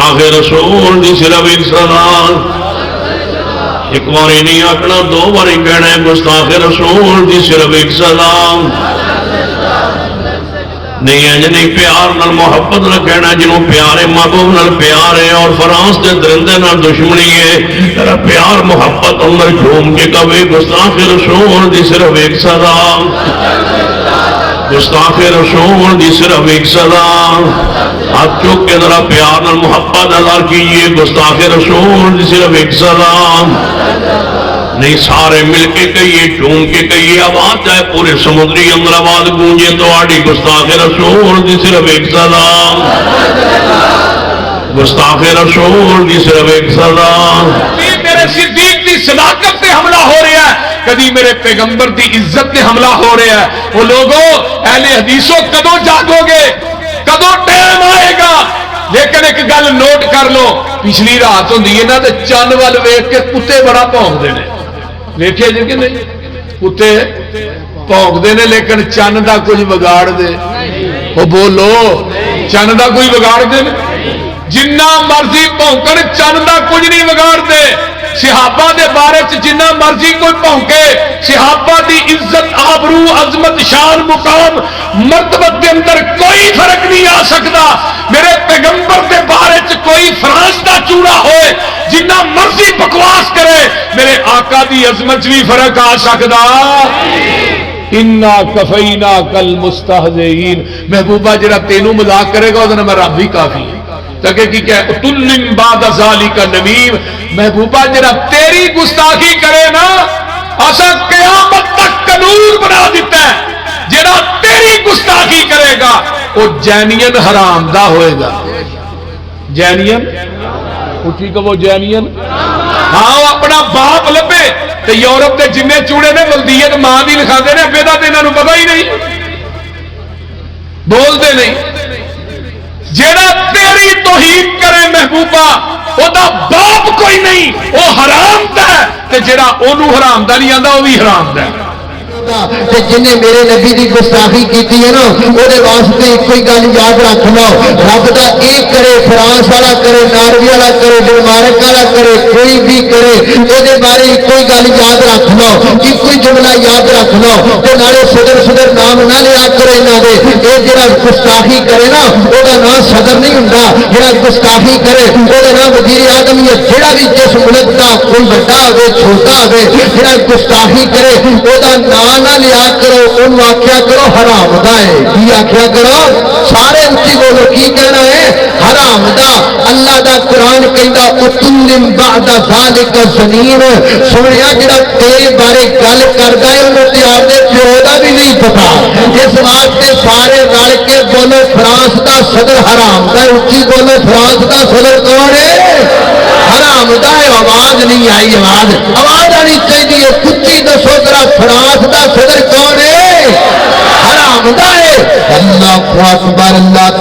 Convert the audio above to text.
گستاخ رسول دی صرف ایک سلام، ایک باری نہیں آکھنا، دو باری کہنا ہے گستاخ رسول دی صرف ایک سلام نہیں ہے جنہیں پیار نال محبت نہ کہنا، جنہوں پیارے محبوب نال پیار ہے اور فرانس دے درندے نال دشمنی ہے، تیرا پیار محبت اندر جھوم کے کبھی گستاخ رسول دی صرف ایک سلام، گستاخ رسول دی صرف ایک سلام، ہاتھ چوک کے ذرا پیار نال محبت ادا کیجئے، گستاخ رسول دی صرف ایک سلام نہیں، سارے مل کے کہیے، چون کے کہیے، آواز چاہے پورے سمندری اندر آواز گونجے تو آڑی گستاخ رسول دی صرف ایک سلام، گستاخ رسول دی صرف ایک سلام۔ میرے صدیق دی صداقت تے حملہ ہو رہا ہے، کدی میرے پیغمبر دی عزت تے حملہ ہو رہا ہے۔ وہ لوگوں اہل حدیثوں کدوں جاگو گے، کدوں ٹائم آئے گا؟ لیکن ایک گل نوٹ کر لو، پچھلی رات ہوندی ہے نا تے چند وال ویکھ کے کتے بڑا بھونکدے نے، ویکھے جی کہ نہیں؟ کتے بھونکدے نے لیکن چند دا کچھ بگاڑ دے، وہ بولو چند دا کوئی بگاڑ دے؟ جنہ مرضی بھونکن چند دا کچھ نہیں بگاڑ دے۔ صحابہ دے بارے جنہ مرضی کوئی بھونکے، صحابہ دی عزت، آبرو، عظمت، شان، مقام، مرتبت کے اندر کوئی فرق نہیں آ سکتا۔ میرے پیغمبر دے بارے کوئی فرانس دا چوڑا ہوئے، جنہ مرضی بکواس کرے، میرے آقا دی عظمت بھی فرق آ سکتا۔ انا کفینا کل مستہزئین، محبوبہ جڑا تینوں مذاق کرے گا وہ میں رب ہی کافی ہے۔ تاکہ کی کہے اتلم بعد ذالک نمیم، محبوبہ جڑا تیری گستاخی کرے نا اسا قیامت تک قانون بنا دیتا ہے، جڑا تیری گستاخی کرے گا وہ جینین حرام دا ہوئے گا۔ جینین اٹھی کہ وہ جینین، ہاں وہ اپنا باپ لبے تو یورپ دے جننے چوڑے نے ولدیت ماں دی لکھا دے نے، بیدا تے انہاں نوں پتہ ہی نہیں، بول دے نہیں۔ جیڑا تیری توہین کرے محبوبہ او دا باپ کوئی نہیں، وہ حرام دا ہے، تے جیڑا اونوں حرام دا نہیں آندا وہ بھی حرام دا ہے۔ جنہیں میرے نبی کی گستاخی کی ہے نا وہ واسطے ایک کوئی گل یاد رکھ لو، رب دا ایک کرے، فرانس والا کرے، ناروے والا کرے، ڈنمارک والا کرے، کوئی بھی کرے، یہ بارے ایک کوئی گل یاد رکھ لو، ایک کوئی جملہ یاد رکھ لو، تو نالے صدر نام نہ لیا کرے نہ دے، یہ جڑا گستاخی کرے نا وہ نام صدر نہیں ہوں، جڑا گستاخی کرے وہ نام وزیر اعظم یا جڑا بھی جس ملک کا کوئی بڑا ہوئے چھوٹا ہوئے، جڑا گستاخی کرے وہ نام نہ لیا کرو، ان آخیا کرو حرام دا ہے۔ کی آخیا کرو؟ سارے اچھی بولو، کی کہنا ہے؟ حرام دا۔ اللہ دا قرآن کہندا اتلم بعد ذالک زنین، سنیا جڑا تیرے بارے گل کردا ہے انہوں تے اپنے پیو دا بھی نہیں پتا، اس واسطے سارے رل کے بولو فرانس دا صدر حرام دا ہے۔ اچھی بولو فرانس دا صدر کون ہے؟ حرام دا ہے۔ آواز نہیں آئی، آواز آنی چاہیے، کچی دسو ذرا فرانس دا صدر کون ہے؟ حرام دا ہے۔ اللہ اکبر، اللہ